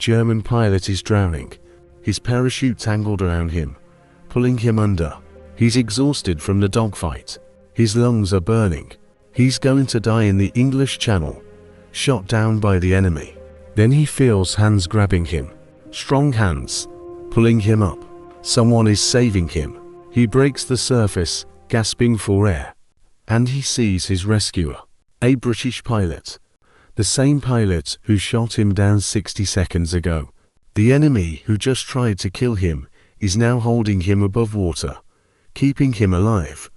German pilot is drowning. His parachute tangled around him, pulling him under. He's exhausted from the dogfight. His lungs are burning. He's going to die in the English Channel, shot down by the enemy. Then he feels hands grabbing him, strong hands, pulling him up. Someone is saving him. He breaks the surface, gasping for air, and he sees his rescuer, a British pilot. The same pilot who shot him down 60 seconds ago. The enemy who just tried to kill him is now holding him above water, keeping him alive.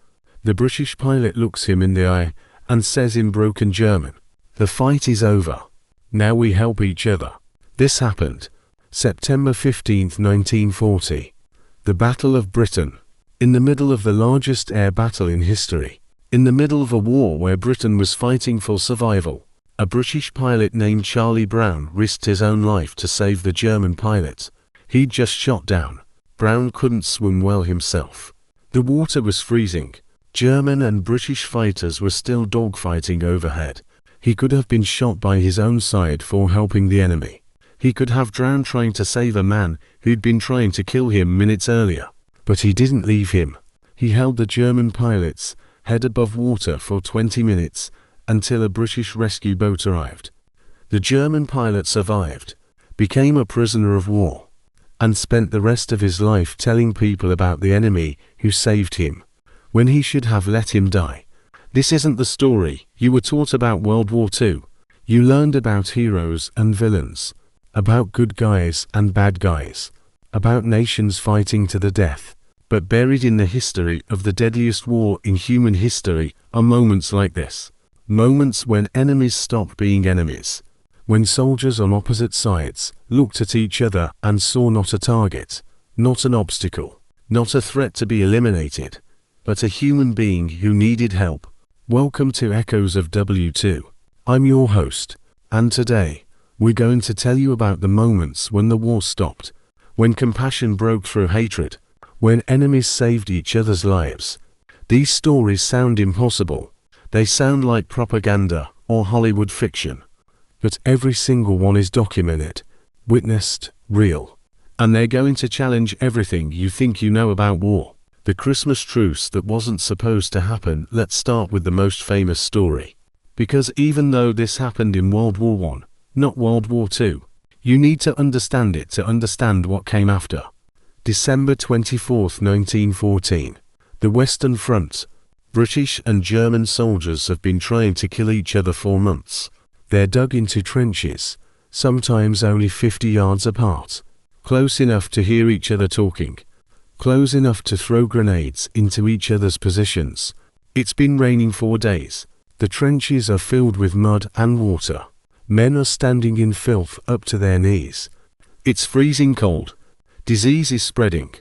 The British pilot looks him in the eye and says in broken German, "The fight is over. Now we help each other." This happened September 15, 1940. The Battle of Britain. In the middle of the largest air battle in history. In the middle of a war where Britain was fighting for survival. A British pilot named Charlie Brown risked his own life to save the German pilot. He'd just shot down. Brown couldn't swim well himself. The water was freezing. German and British fighters were still dogfighting overhead. He could have been shot by his own side for helping the enemy. He could have drowned trying to save a man who'd been trying to kill him minutes earlier. But he didn't leave him. He held the German pilot's head above water for 20 minutes until a British rescue boat arrived. The German pilot survived, became a prisoner of war, and spent the rest of his life telling people about the enemy who saved him, when he should have let him die. This isn't the story you were taught about World War II. You learned about heroes and villains, about good guys and bad guys, about nations fighting to the death. But buried in the history of the deadliest war in human history are moments like this. Moments when enemies stopped being enemies. When soldiers on opposite sides looked at each other and saw not a target, not an obstacle, not a threat to be eliminated, but a human being who needed help. Welcome to Echoes of W2. I'm your host, and today, we're going to tell you about the moments when the war stopped, when compassion broke through hatred, when enemies saved each other's lives. These stories sound impossible. They sound like propaganda or Hollywood fiction. But every single one is documented, witnessed, real. And they're going to challenge everything you think you know about war. The Christmas truce that wasn't supposed to happen. Let's start with the most famous story. Because even though this happened in World War I, not World War II, you need to understand it to understand what came after. December 24, 1914. The Western Front. British and German soldiers have been trying to kill each other for months. They're dug into trenches, sometimes only 50 yards apart, close enough to hear each other talking, close enough to throw grenades into each other's positions. It's been raining for days. The trenches are filled with mud and water. Men are standing in filth up to their knees. It's freezing cold. Disease is spreading.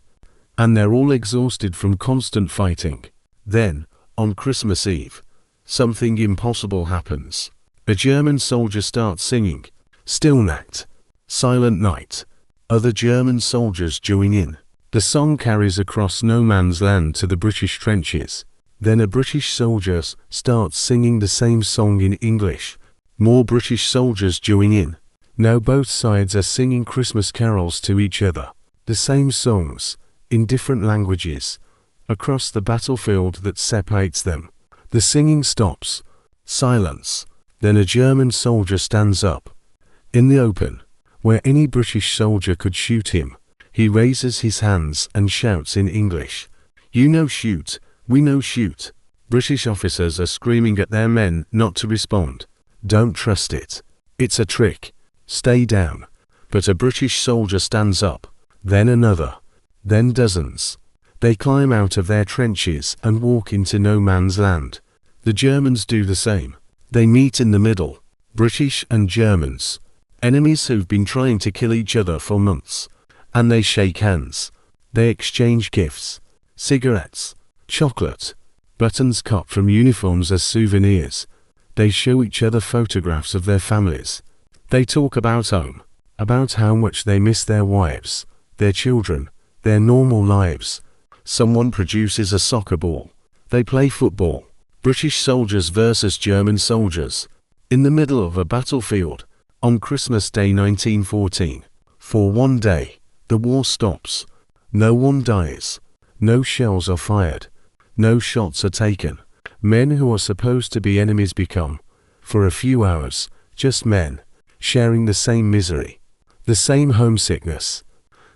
And they're all exhausted from constant fighting. Then, on Christmas Eve, something impossible happens. A German soldier starts singing, "Still Nacht," Silent Night. Other German soldiers join in. The song carries across no man's land to the British trenches. Then a British soldier starts singing the same song in English. More British soldiers join in. Now both sides are singing Christmas carols to each other. The same songs, in different languages, across the battlefield that separates them. The singing stops. Silence. Then a German soldier stands up. In the open, where any British soldier could shoot him, he raises his hands and shouts in English, "You know shoot, we know shoot." British officers are screaming at their men not to respond. Don't trust it. It's a trick. Stay down. But a British soldier stands up. Then another. Then dozens. They climb out of their trenches and walk into no man's land. The Germans do the same. They meet in the middle. British and Germans. Enemies who've been trying to kill each other for months. And they shake hands. They exchange gifts. Cigarettes. Chocolate. Buttons cut from uniforms as souvenirs. They show each other photographs of their families. They talk about home. About how much they miss their wives, their children, their normal lives. Someone produces a soccer ball. They play football. British soldiers versus German soldiers. In the middle of a battlefield. On Christmas Day 1914. For one day, the war stops. No one dies. No shells are fired. No shots are taken. Men who are supposed to be enemies become, for a few hours, just men, sharing the same misery, the same homesickness,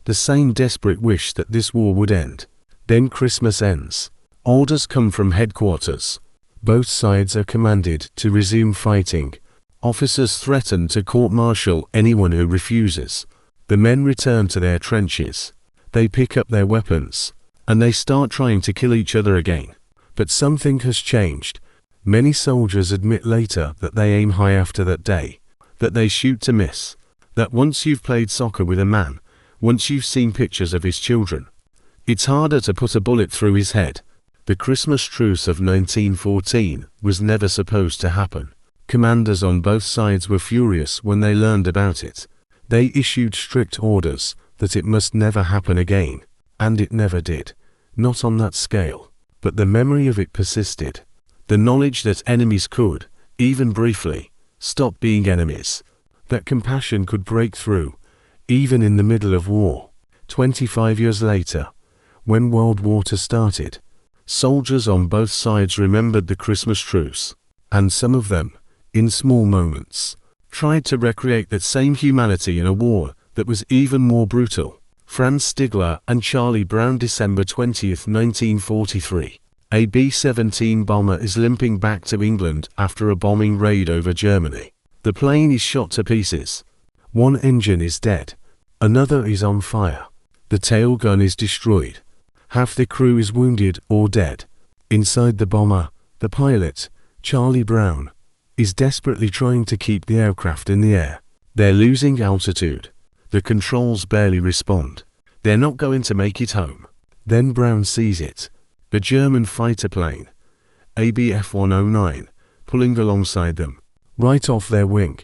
the same desperate wish that this war would end. Then Christmas ends. Orders come from headquarters. Both sides are commanded to resume fighting. Officers threaten to court-martial anyone who refuses. The men return to their trenches. They pick up their weapons, and they start trying to kill each other again. But something has changed. Many soldiers admit later that they aim high after that day, that they shoot to miss, that once you've played soccer with a man, once you've seen pictures of his children, it's harder to put a bullet through his head. The Christmas truce of 1914 was never supposed to happen. Commanders on both sides were furious when they learned about it. They issued strict orders that it must never happen again, and it never did. Not on that scale. But the memory of it persisted. The knowledge that enemies could, even briefly, stop being enemies. That compassion could break through, even in the middle of war. 25 years later, when World War II started, soldiers on both sides remembered the Christmas truce, and some of them, in small moments, tried to recreate that same humanity in a war that was even more brutal. Franz Stigler and Charlie Brown, December 20, 1943. A B-17 bomber is limping back to England after a bombing raid over Germany. The plane is shot to pieces. One engine is dead. Another is on fire. The tail gun is destroyed. Half the crew is wounded or dead. Inside the bomber, the pilot, Charlie Brown, is desperately trying to keep the aircraft in the air. They're losing altitude. The controls barely respond. They're not going to make it home. Then Brown sees it. The German fighter plane, ABF-109, pulling alongside them, right off their wing.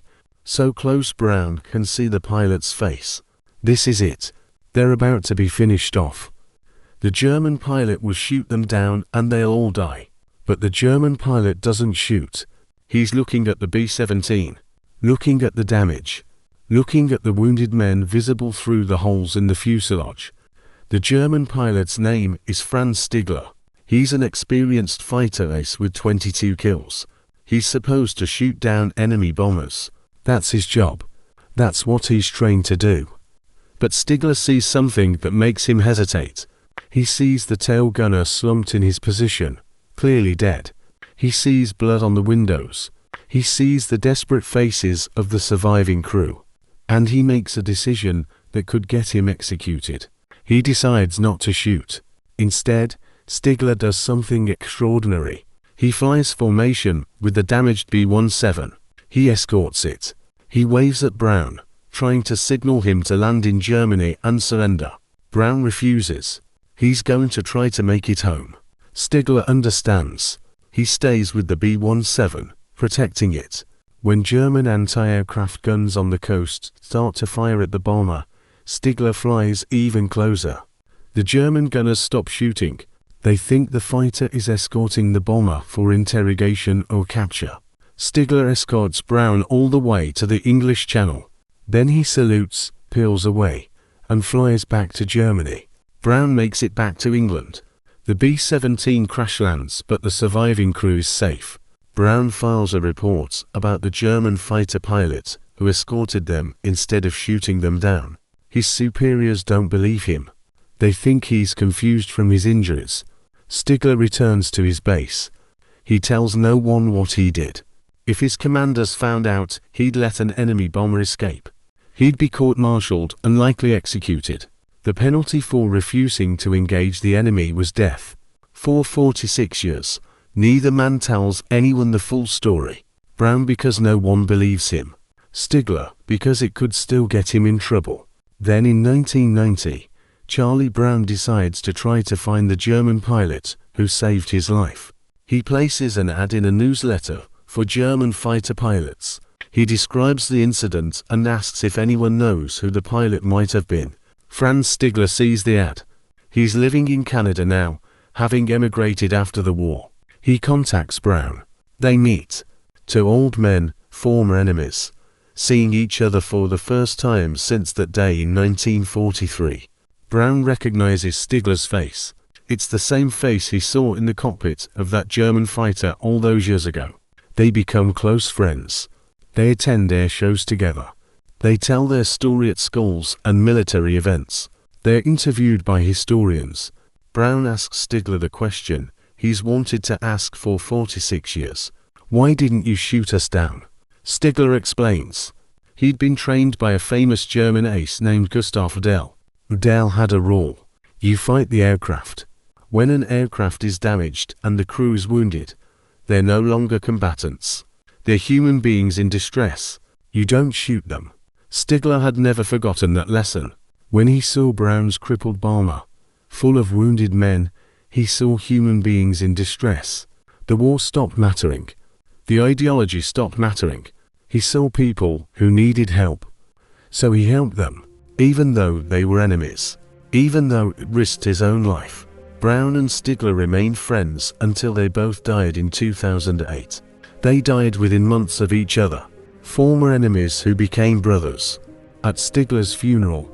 So close Brown can see the pilot's face. This is it. They're about to be finished off. The German pilot will shoot them down and they'll all die. But the German pilot doesn't shoot. He's looking at the B-17, looking at the damage, looking at the wounded men visible through the holes in the fuselage. The German pilot's name is Franz Stigler. He's an experienced fighter ace with 22 kills. He's supposed to shoot down enemy bombers. That's his job. That's what he's trained to do. But Stigler sees something that makes him hesitate. He sees the tail gunner slumped in his position, clearly dead. He sees blood on the windows. He sees the desperate faces of the surviving crew. And he makes a decision that could get him executed. He decides not to shoot. Instead, Stigler does something extraordinary. He flies formation with the damaged B-17. He escorts it. He waves at Brown, trying to signal him to land in Germany and surrender. Brown refuses. He's going to try to make it home. Stigler understands. He stays with the B-17, protecting it. When German anti-aircraft guns on the coast start to fire at the bomber, Stigler flies even closer. The German gunners stop shooting. They think the fighter is escorting the bomber for interrogation or capture. Stigler escorts Brown all the way to the English Channel. Then he salutes, peels away, and flies back to Germany. Brown makes it back to England. The B-17 crash lands, but the surviving crew is safe. Brown files a report about the German fighter pilot who escorted them instead of shooting them down. His superiors don't believe him. They think he's confused from his injuries. Stigler returns to his base. He tells no one what he did. If his commanders found out he'd let an enemy bomber escape, he'd be court-martialed and likely executed. The penalty for refusing to engage the enemy was death. For 46 years, neither man tells anyone the full story. Brown because no one believes him. Stigler because it could still get him in trouble. Then in 1990, Charlie Brown decides to try to find the German pilot who saved his life. He places an ad in a newsletter for German fighter pilots. He describes the incident and asks if anyone knows who the pilot might have been. Franz Stigler sees the ad. He's living in Canada now, having emigrated after the war. He contacts Brown. They meet. Two old men, former enemies. seeing each other for the first time since that day in 1943. Braun recognizes Stigler's face. It's the same face he saw in the cockpit of that German fighter all those years ago. They become close friends. They attend air shows together. They tell their story at schools and military events. They are interviewed by historians. Braun asks Stigler the question he's wanted to ask for 46 years. Why didn't you shoot us down? Stigler explains. He'd been trained by a famous German ace named Gustav Dell. Dell had a rule. You fight the aircraft. When an aircraft is damaged and the crew is wounded, they're no longer combatants. They're human beings in distress. You don't shoot them. Stigler had never forgotten that lesson. When he saw Braun's crippled bomber, full of wounded men, he saw human beings in distress. The war stopped mattering. The ideology stopped mattering. He saw people who needed help. So he helped them, even though they were enemies. Even though it risked his own life. Braun and Stigler remained friends until they both died in 2008. They died within months of each other. Former enemies who became brothers. At Stigler's funeral,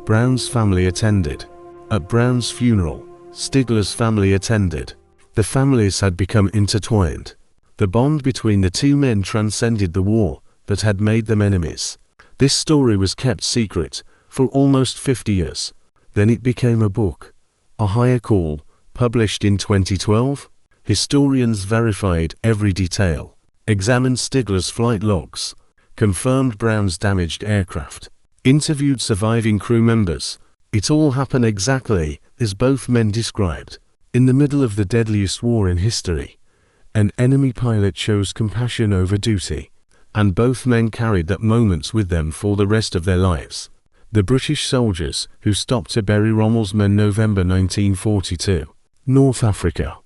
Braun's family attended. At Braun's funeral, Stigler's family attended. The families had become intertwined. The bond between the two men transcended the war that had made them enemies. This story was kept secret for almost 50 years. Then it became a book, A Higher Call, published in 2012. Historians verified every detail, examined Stigler's flight logs, confirmed Braun's damaged aircraft, interviewed surviving crew members. It all happened exactly as both men described. In the middle of the deadliest war in history, an enemy pilot chose compassion over duty, and both men carried that moment with them for the rest of their lives. The British soldiers who stopped to bury Rommel's men November 1942. North Africa.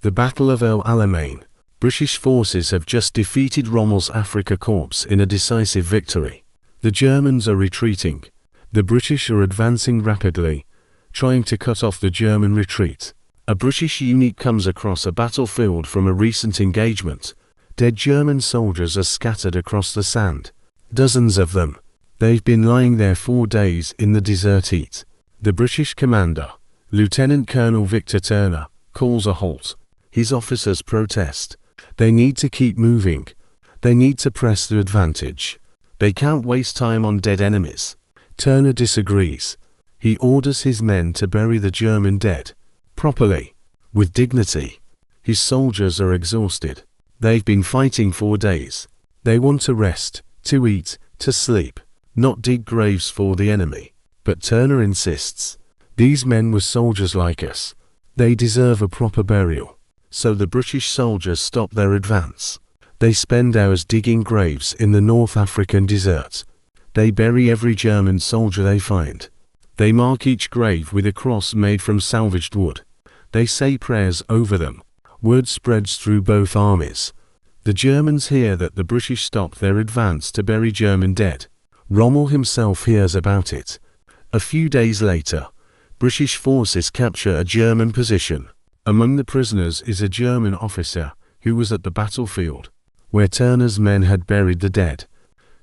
The Battle of El Alamein. British forces have just defeated Rommel's Afrika Korps in a decisive victory. The Germans are retreating. The British are advancing rapidly, trying to cut off the German retreat. A British unit comes across a battlefield from a recent engagement. Dead German soldiers are scattered across the sand. Dozens of them. They've been lying there 4 days in the desert heat. The British commander, Lieutenant Colonel Victor Turner, calls a halt. His officers protest. They need to keep moving. They need to press their advantage. They can't waste time on dead enemies. Turner disagrees. He orders his men to bury the German dead, properly, with dignity. His soldiers are exhausted. They've been fighting 4 days. They want to rest, to eat, to sleep, not dig graves for the enemy. But Turner insists. These men were soldiers like us. They deserve a proper burial. So the British soldiers stop their advance. They spend hours digging graves in the North African desert. They bury every German soldier they find. They mark each grave with a cross made from salvaged wood. They say prayers over them. Word spreads through both armies. The Germans hear that the British stopped their advance to bury German dead. Rommel himself hears about it. A few days later, British forces capture a German position. Among the prisoners is a German officer who was at the battlefield, where Turner's men had buried the dead.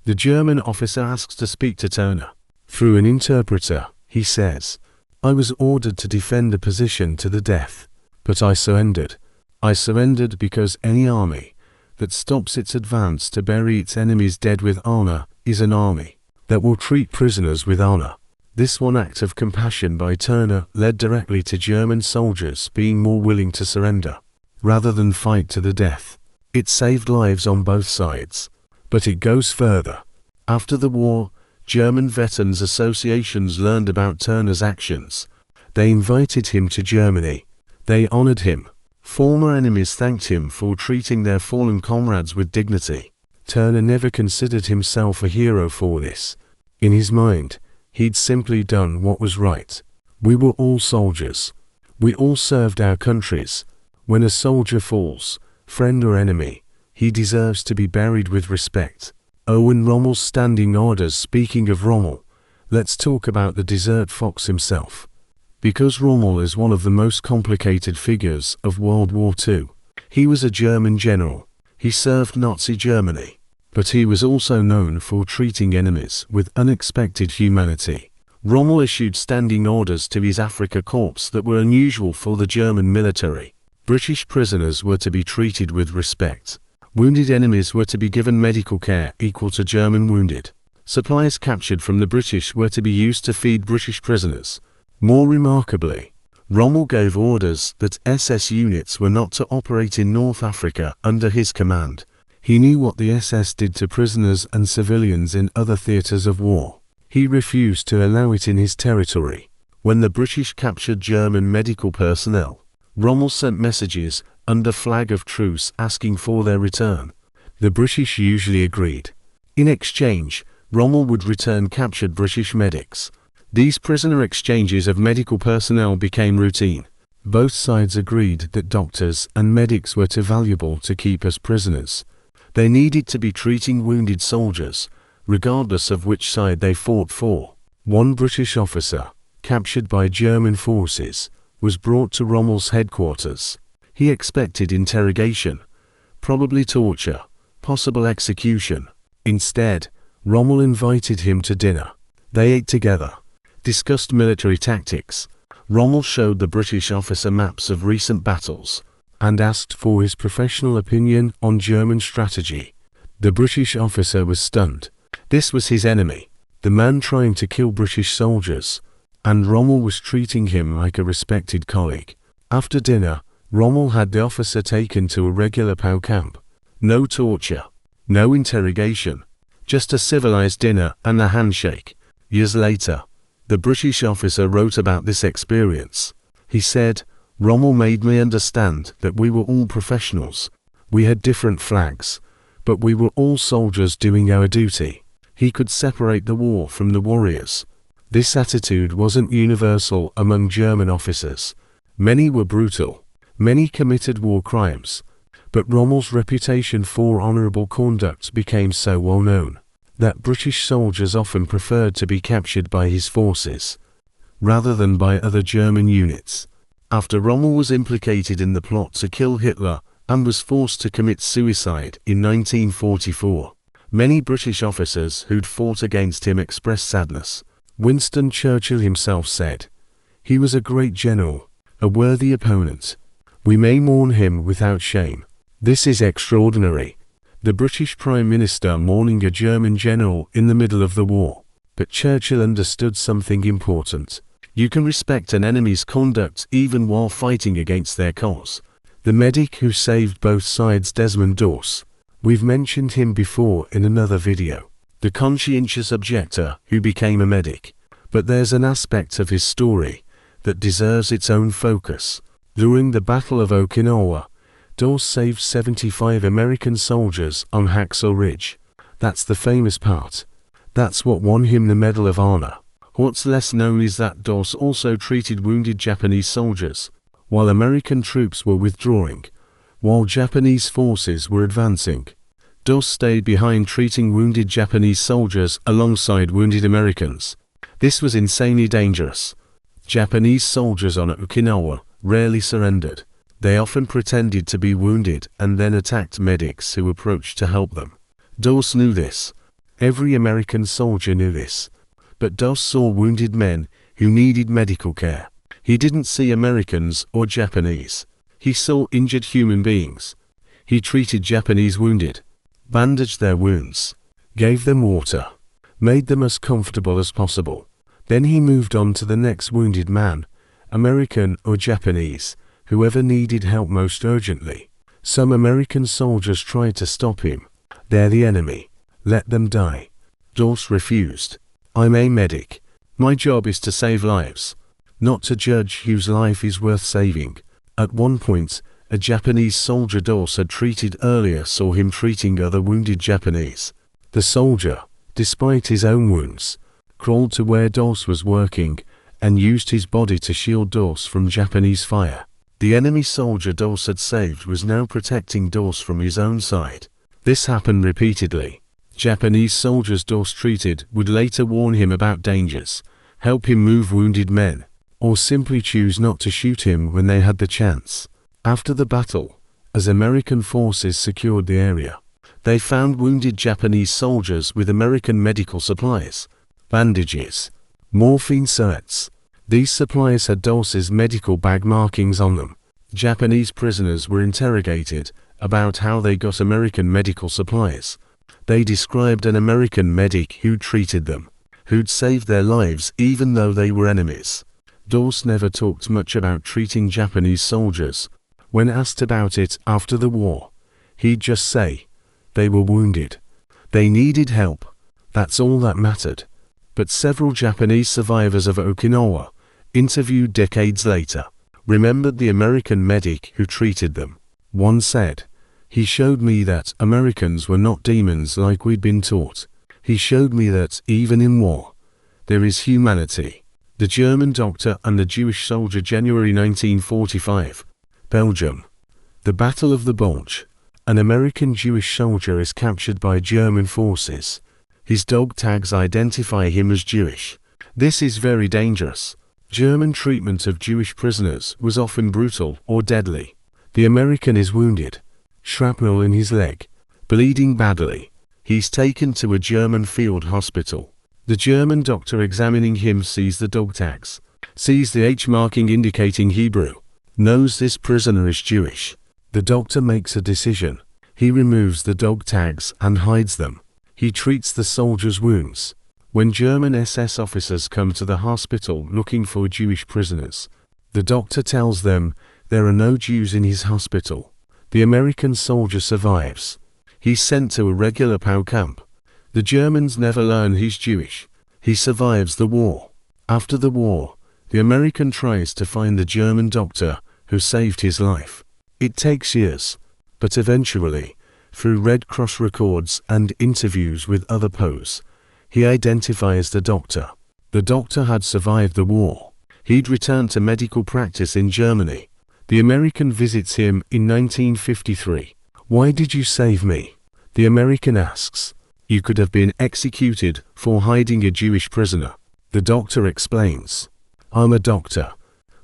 The German officer asks to speak to Turner. Through an interpreter, he says, "I was ordered to defend the position to the death, but I surrendered. I surrendered because any army that stops its advance to bury its enemies dead with honor is an army that will treat prisoners with honor." This one act of compassion by Turner led directly to German soldiers being more willing to surrender, rather than fight to the death. It saved lives on both sides. But it goes further. After the war, German veterans associations learned about Turner's actions. They invited him to Germany. They honored him. Former enemies thanked him for treating their fallen comrades with dignity. Turner never considered himself a hero for this. In his mind, he'd simply done what was right. We were all soldiers. We all served our countries. When a soldier falls, friend or enemy, he deserves to be buried with respect. Owen Rommel's standing orders. Speaking of Rommel, let's talk about the desert fox himself. Because Rommel is one of the most complicated figures of World War II. He was a German general. He served Nazi Germany. but he was also known for treating enemies with unexpected humanity. Rommel issued standing orders to his Afrika Korps that were unusual for the German military. British prisoners were to be treated with respect. Wounded enemies were to be given medical care equal to German wounded. Supplies captured from the British were to be used to feed British prisoners. More remarkably, Rommel gave orders that SS units were not to operate in North Africa under his command. He knew what the SS did to prisoners and civilians in other theaters of war. He refused to allow it in his territory. When the British captured German medical personnel, Rommel sent messages under flag of truce asking for their return. The British usually agreed. In exchange, Rommel would return captured British medics. These prisoner exchanges of medical personnel became routine. Both sides agreed that doctors and medics were too valuable to keep as prisoners. They needed to be treating wounded soldiers, regardless of which side they fought for. One British officer, captured by German forces, was brought to Rommel's headquarters. He expected interrogation, probably torture, possible execution. Instead, Rommel invited him to dinner. They ate together, discussed military tactics. Rommel showed the British officer maps of recent battles, and asked for his professional opinion on German strategy. The British officer was stunned. This was his enemy, the man trying to kill British soldiers, and Rommel was treating him like a respected colleague. After dinner, Rommel had the officer taken to a regular POW camp. No torture, no interrogation, just a civilized dinner and a handshake. Years later, the British officer wrote about this experience. He said, "Rommel made me understand that we were all professionals. We had different flags, but we were all soldiers doing our duty." He could separate the war from the warriors. This attitude wasn't universal among German officers. Many were brutal. Many committed war crimes. But Rommel's reputation for honorable conduct became so well known that British soldiers often preferred to be captured by his forces, rather than by other German units. After Rommel was implicated in the plot to kill Hitler and was forced to commit suicide in 1944, many British officers who'd fought against him expressed sadness. Winston Churchill himself said, "He was a great general, a worthy opponent. We may mourn him without shame." This is extraordinary. The British Prime Minister mourning a German general in the middle of the war. But Churchill understood something important. You can respect an enemy's conduct even while fighting against their cause. The medic who saved both sides, Desmond Doss. We've mentioned him before in another video. The conscientious objector who became a medic. But there's an aspect of his story that deserves its own focus. During the Battle of Okinawa, Doss saved 75 American soldiers on Hacksaw Ridge. That's the famous part. That's what won him the Medal of Honor. What's less known is that Doss also treated wounded Japanese soldiers, while American troops were withdrawing, while Japanese forces were advancing. Doss stayed behind treating wounded Japanese soldiers alongside wounded Americans. This was insanely dangerous. Japanese soldiers on Okinawa rarely surrendered. They often pretended to be wounded and then attacked medics who approached to help them. Doss knew this. Every American soldier knew this. But Doss saw wounded men who needed medical care. He didn't see Americans or Japanese. He saw injured human beings. He treated Japanese wounded, bandaged their wounds, gave them water, made them as comfortable as possible. Then he moved on to the next wounded man, American or Japanese, whoever needed help most urgently. Some American soldiers tried to stop him. "They're the enemy. Let them die." Doss refused. "I'm a medic. My job is to save lives, not to judge whose life is worth saving." At one point, a Japanese soldier Doss had treated earlier saw him treating other wounded Japanese. The soldier, despite his own wounds, crawled to where Doss was working and used his body to shield Doss from Japanese fire. The enemy soldier Doss had saved was now protecting Doss from his own side. This happened repeatedly. Japanese soldiers Doss treated would later warn him about dangers, help him move wounded men, or simply choose not to shoot him when they had the chance. After the battle, as American forces secured the area, They found wounded Japanese soldiers with American medical supplies, bandages, morphine sets. These supplies had Dulce's medical bag markings on them. Japanese prisoners were interrogated about how they got American medical supplies. They described an American medic who treated them, who'd saved their lives even though they were enemies. Dulce never talked much about treating Japanese soldiers. When asked about it after the war, he'd just say, they were wounded. They needed help. That's all that mattered. But several Japanese survivors of Okinawa, interviewed decades later, remembered the American medic who treated them. One said, "He showed me that Americans were not demons like we'd been taught. He showed me that, even in war, there is humanity." The German doctor and the Jewish soldier, January 1945, Belgium. The Battle of the Bulge. An American Jewish soldier is captured by German forces. His dog tags identify him as Jewish. This is very dangerous. German treatment of Jewish prisoners was often brutal or deadly. The American is wounded, shrapnel in his leg, bleeding badly. He's taken to a German field hospital. The German doctor examining him sees the dog tags, sees the H marking indicating Hebrew, knows this prisoner is Jewish. The doctor makes a decision. He removes the dog tags and hides them. He treats the soldier's wounds. When German SS officers come to the hospital looking for Jewish prisoners, the doctor tells them there are no Jews in his hospital. The American soldier survives. He's sent to a regular POW camp. The Germans never learn he's Jewish. He survives the war. After the war, the American tries to find the German doctor who saved his life. It takes years, but eventually, through Red Cross records and interviews with other POWs, he identifies the doctor. The doctor had survived the war. He'd returned to medical practice in Germany. The American visits him in 1953. "Why did you save me?" The American asks. "You could have been executed for hiding a Jewish prisoner." The doctor explains. "I'm a doctor.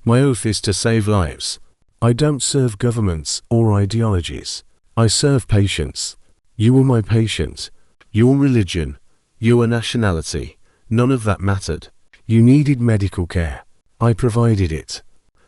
My oath is to save lives. I don't serve governments or ideologies. I serve patients. You were my patient. Your religion, your nationality, none of that mattered. You needed medical care. I provided it."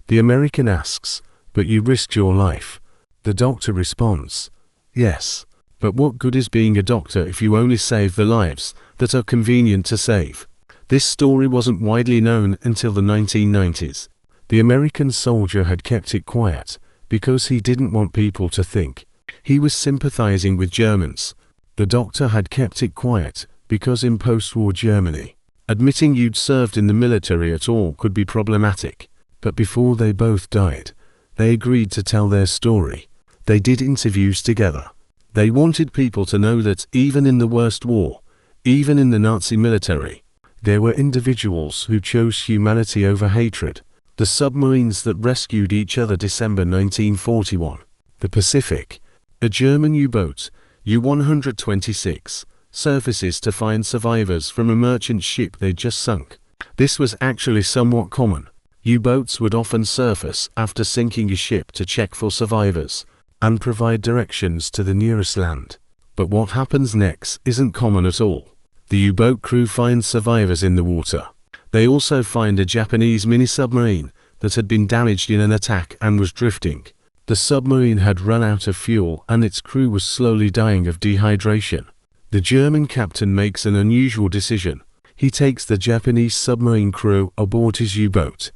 The American asks, "But you risked your life?" The doctor responds, "Yes. But what good is being a doctor if you only save the lives that are convenient to save?" This story wasn't widely known until the 1990s. The American soldier had kept it quiet because he didn't want people to think he was sympathizing with Germans. The doctor had kept it quiet because in post-war Germany, admitting you'd served in the military at all could be problematic. But before they both died, they agreed to tell their story. They did interviews together. They wanted people to know that even in the worst war, even in the Nazi military, there were individuals who chose humanity over hatred. The submarines that rescued each other, December 1941. The Pacific. A German U-boat, U-126, surfaces to find survivors from a merchant ship they'd just sunk. This was actually somewhat common. U-boats would often surface after sinking a ship to check for survivors and provide directions to the nearest land. But what happens next isn't common at all. The U-boat crew finds survivors in the water. They also find a Japanese mini-submarine that had been damaged in an attack and was drifting. The submarine had run out of fuel and its crew was slowly dying of dehydration. The German captain makes an unusual decision. He takes the Japanese submarine crew aboard his U-boat,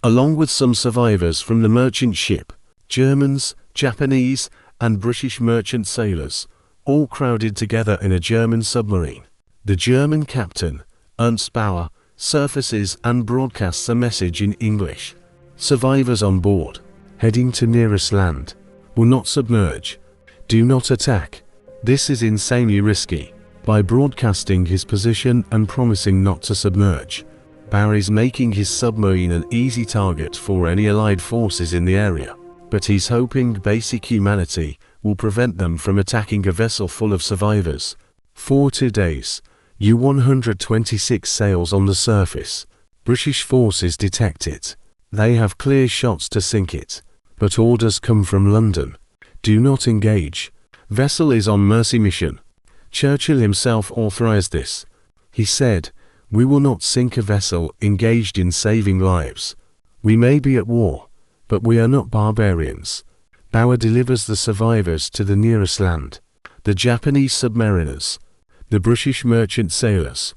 along with some survivors from the merchant ship. Germans, Japanese, and British merchant sailors, all crowded together in a German submarine. The German captain, Ernst Bauer, surfaces and broadcasts a message in English. Survivors on board, heading to nearest land, will not submerge. Do not attack. This is insanely risky. By broadcasting his position and promising not to submerge, Bauer is making his submarine an easy target for any Allied forces in the area. But he's hoping basic humanity will prevent them from attacking a vessel full of survivors. For 2 days, U-126 sails on the surface. British forces detect it. They have clear shots to sink it. But orders come from London. Do not engage. Vessel is on mercy mission. Churchill himself authorized this. He said, "We will not sink a vessel engaged in saving lives. We may be at war, but we are not barbarians." Bauer delivers the survivors to the nearest land. The Japanese submariners, the British merchant sailors.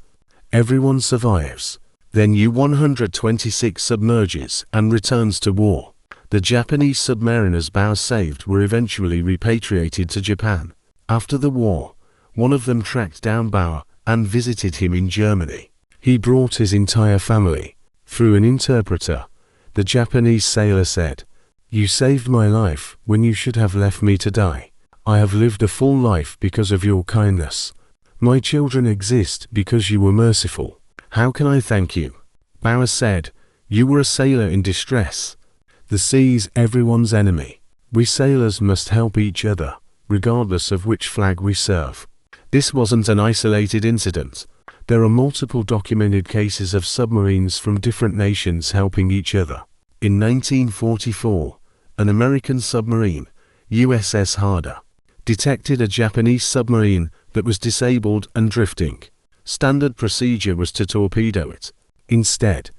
Everyone survives. Then U-126 submerges and returns to war. The Japanese submariners Bauer saved were eventually repatriated to Japan. After the war, one of them tracked down Bauer and visited him in Germany. He brought his entire family. Through an interpreter, the Japanese sailor said, "You saved my life when you should have left me to die. I have lived a full life because of your kindness. My children exist because you were merciful. How can I thank you?" Bauer said, "You were a sailor in distress. The sea's everyone's enemy. We sailors must help each other, regardless of which flag we serve." This wasn't an isolated incident. There are multiple documented cases of submarines from different nations helping each other. In 1944, an American submarine, USS Harder, detected a Japanese submarine that was disabled and drifting. Standard procedure was to torpedo it. Instead,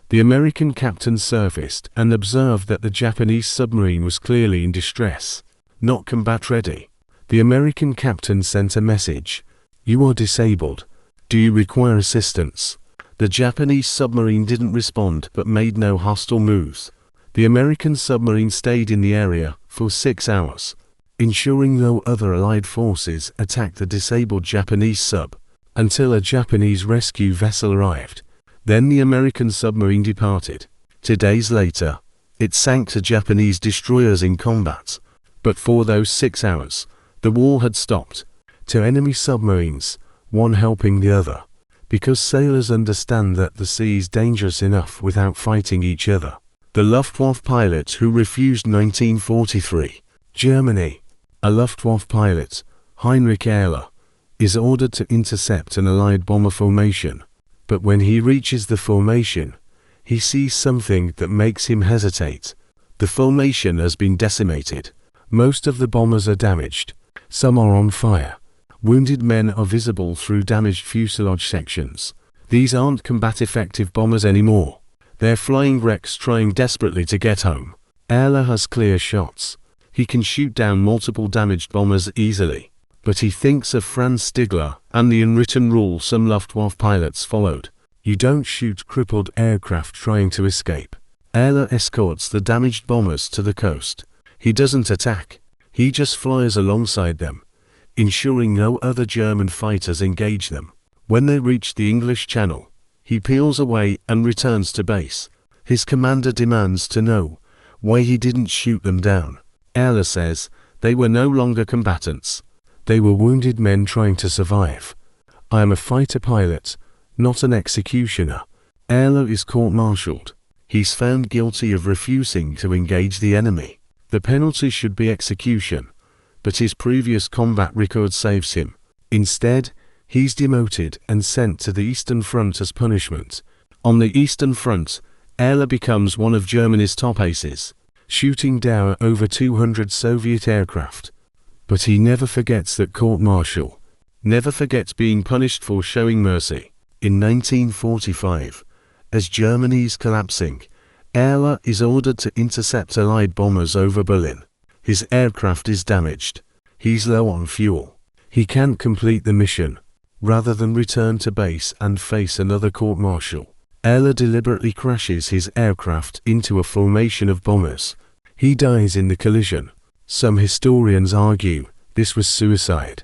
the American captain surfaced and observed that the Japanese submarine was clearly in distress, not combat ready. The American captain sent a message, "You are disabled. Do you require assistance?" The Japanese submarine didn't respond but made no hostile moves. The American submarine stayed in the area for 6 hours, ensuring no other Allied forces attacked the disabled Japanese sub, until a Japanese rescue vessel arrived. Then the American submarine departed. 2 days later, it sank to Japanese destroyers in combat. But for those 6 hours, the war had stopped. 2 enemy submarines, one helping the other. Because sailors understand that the sea is dangerous enough without fighting each other. The Luftwaffe pilot who refused 1943. Germany. A Luftwaffe pilot, Heinrich Ehler, is ordered to intercept an Allied bomber formation. But when he reaches the formation, he sees something that makes him hesitate. The formation has been decimated. Most of the bombers are damaged. Some are on fire. Wounded men are visible through damaged fuselage sections. These aren't combat-effective bombers anymore. They're flying wrecks trying desperately to get home. Ehler has clear shots. He can shoot down multiple damaged bombers easily. But he thinks of Franz Stigler and the unwritten rule some Luftwaffe pilots followed. You don't shoot crippled aircraft trying to escape. Ehler escorts the damaged bombers to the coast. He doesn't attack. He just flies alongside them, ensuring no other German fighters engage them. When they reach the English Channel, he peels away and returns to base. His commander demands to know why he didn't shoot them down. Ehler says they were no longer combatants. They were wounded men trying to survive. "I am a fighter pilot, not an executioner." Ehler is court-martialed. He's found guilty of refusing to engage the enemy. The penalty should be execution, but his previous combat record saves him. Instead, he's demoted and sent to the Eastern Front as punishment. On the Eastern Front, Ehler becomes one of Germany's top aces, shooting down over 200 Soviet aircraft. But he never forgets that court-martial, never forgets being punished for showing mercy. In 1945, as Germany is collapsing, Ehler is ordered to intercept Allied bombers over Berlin. His aircraft is damaged. He's low on fuel. He can't complete the mission. Rather than return to base and face another court-martial, Ehler deliberately crashes his aircraft into a formation of bombers. He dies in the collision. Some historians argue this was suicide,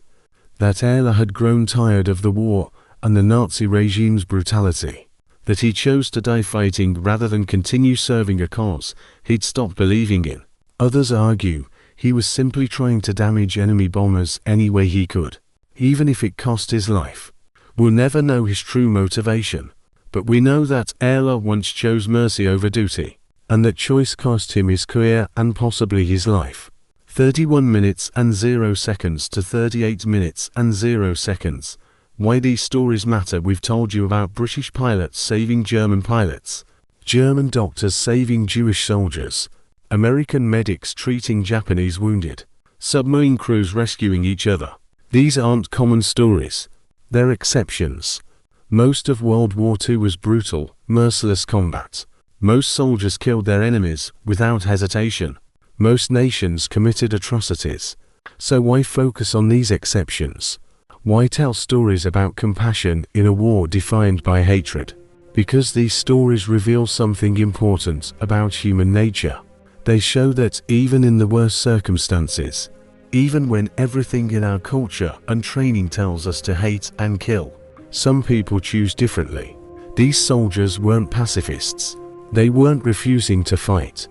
that Ehler had grown tired of the war and the Nazi regime's brutality, that he chose to die fighting rather than continue serving a cause he'd stopped believing in. Others argue he was simply trying to damage enemy bombers any way he could, even if it cost his life. We'll never know his true motivation, but we know that Ehler once chose mercy over duty, and that choice cost him his career and possibly his life. 31 minutes and 0 seconds to 38 minutes and 0 seconds. Why these stories matter. We've told you about British pilots saving German pilots, German doctors saving Jewish soldiers, American medics treating Japanese wounded, submarine crews rescuing each other. These aren't common stories. They're exceptions. Most of World War II was brutal, merciless combat. Most soldiers killed their enemies without hesitation. Most nations committed atrocities. So why focus on these exceptions? Why tell stories about compassion in a war defined by hatred? Because these stories reveal something important about human nature. They show that even in the worst circumstances, even when everything in our culture and training tells us to hate and kill, some people choose differently. These soldiers weren't pacifists. They weren't refusing to fight.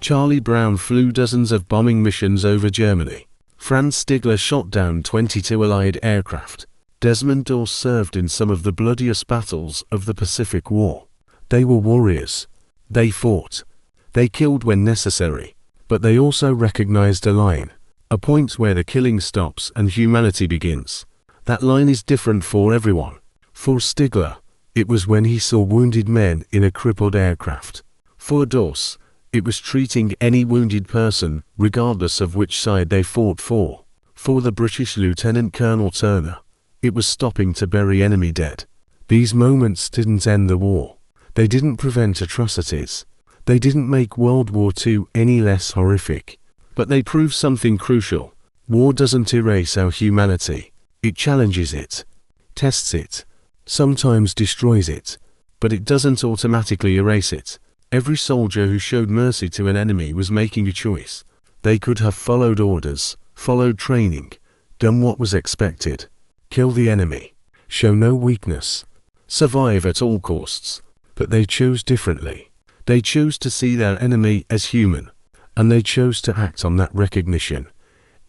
Charlie Brown flew dozens of bombing missions over Germany. Franz Stigler shot down 22 Allied aircraft. Desmond Doss served in some of the bloodiest battles of the Pacific War. They were warriors. They fought. They killed when necessary. But they also recognized a line. A point where the killing stops and humanity begins. That line is different for everyone. For Stigler, it was when he saw wounded men in a crippled aircraft. For Doss, it was treating any wounded person, regardless of which side they fought for. For the British Lieutenant Colonel Turner, it was stopping to bury enemy dead. These moments didn't end the war. They didn't prevent atrocities. They didn't make World War II any less horrific. But they proved something crucial. War doesn't erase our humanity. It challenges it, tests it, sometimes destroys it, but it doesn't automatically erase it. Every soldier who showed mercy to an enemy was making a choice. They could have followed orders, followed training, done what was expected, kill the enemy, show no weakness, survive at all costs. But they chose differently. They chose to see their enemy as human, and they chose to act on that recognition,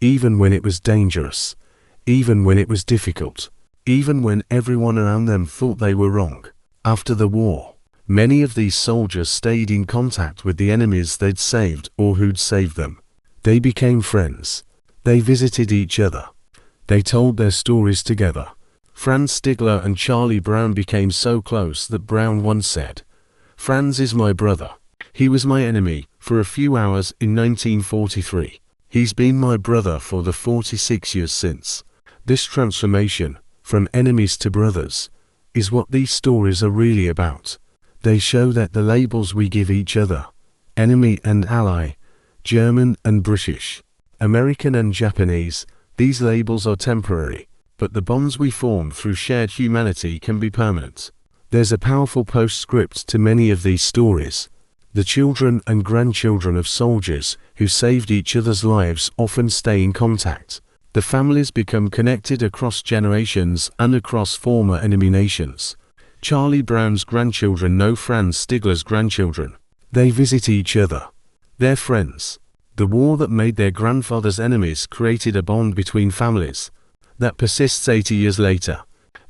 even when it was dangerous, even when it was difficult, even when everyone around them thought they were wrong. After the war, many of these soldiers stayed in contact with the enemies they'd saved or who'd saved them. They became friends. They visited each other. They told their stories together. Franz Stigler and Charlie Brown became so close that Brown once said, "Franz is my brother. He was my enemy for a few hours in 1943. He's been my brother for the 46 years since." This transformation, from enemies to brothers, is what these stories are really about. They show that the labels we give each other, enemy and ally, German and British, American and Japanese, these labels are temporary, but the bonds we form through shared humanity can be permanent. There's a powerful postscript to many of these stories. The children and grandchildren of soldiers who saved each other's lives often stay in contact. The families become connected across generations and across former enemy nations. Charlie Brown's grandchildren know Franz Stigler's grandchildren. They visit each other. They're friends. The war that made their grandfathers enemies created a bond between families that persists 80 years later.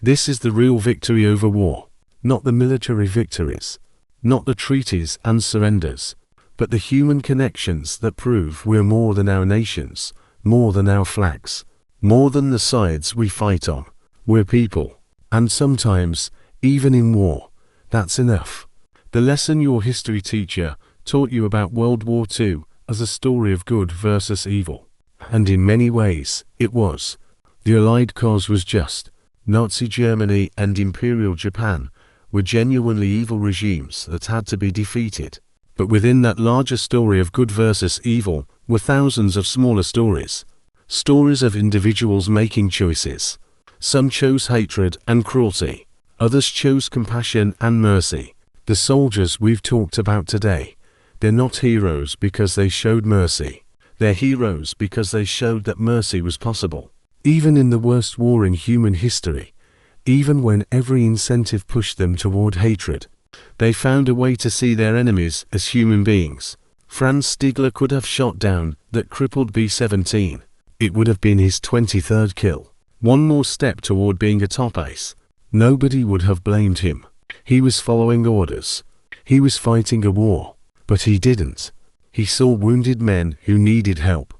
This is the real victory over war. Not the military victories, not the treaties and surrenders, but the human connections that prove we're more than our nations, more than our flags, more than the sides we fight on. We're people. And sometimes, even in war, that's enough. The lesson your history teacher taught you about World War II as a story of good versus evil. And in many ways, it was. The Allied cause was just. Nazi Germany and Imperial Japan were genuinely evil regimes that had to be defeated. But within that larger story of good versus evil were thousands of smaller stories. Stories of individuals making choices. Some chose hatred and cruelty. Others chose compassion and mercy. The soldiers we've talked about today, they're not heroes because they showed mercy. They're heroes because they showed that mercy was possible. Even in the worst war in human history, even when every incentive pushed them toward hatred, they found a way to see their enemies as human beings. Franz Stigler could have shot down that crippled B-17. It would have been his 23rd kill. One more step toward being a top ace. Nobody would have blamed him. He was following orders. He was fighting a war. But he didn't. He saw wounded men who needed help.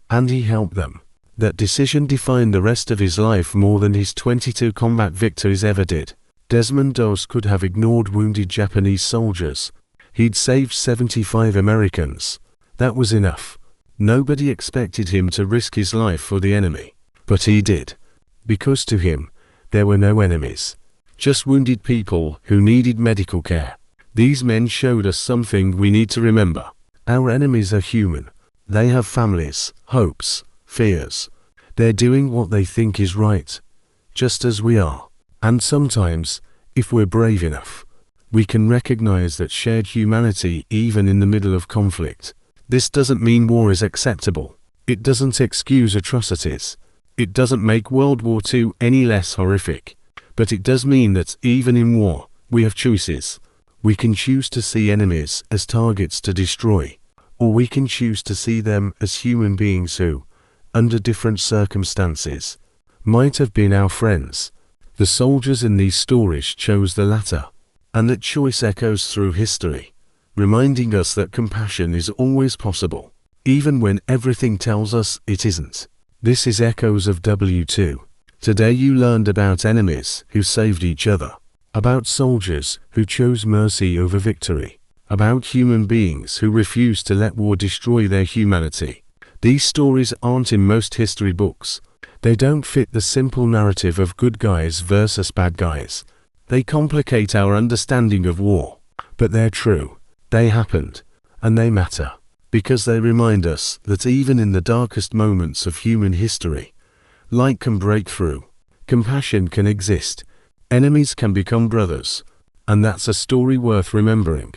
And he helped them. That decision defined the rest of his life more than his 22 combat victories ever did. Desmond Doss could have ignored wounded Japanese soldiers. He'd saved 75 Americans. That was enough. Nobody expected him to risk his life for the enemy, but he did, because to him, there were no enemies, just wounded people who needed medical care. These men showed us something we need to remember. Our enemies are human. They have families, hopes, fears. They're doing what they think is right, just as we are. And sometimes, if we're brave enough, we can recognize that shared humanity even in the middle of conflict. This doesn't mean war is acceptable. It doesn't excuse atrocities. It doesn't make World War II any less horrific. But it does mean that even in war, we have choices. We can choose to see enemies as targets to destroy, or we can choose to see them as human beings who, under different circumstances, might have been our friends. The soldiers in these stories chose the latter, and that choice echoes through history, reminding us that compassion is always possible, even when everything tells us it isn't. This is Echoes of W2. Today you learned about enemies who saved each other, about soldiers who chose mercy over victory, about human beings who refused to let war destroy their humanity. These stories aren't in most history books. They don't fit the simple narrative of good guys versus bad guys. They complicate our understanding of war. But they're true. They happened. And they matter. Because they remind us that even in the darkest moments of human history, light can break through. Compassion can exist. Enemies can become brothers. And that's a story worth remembering.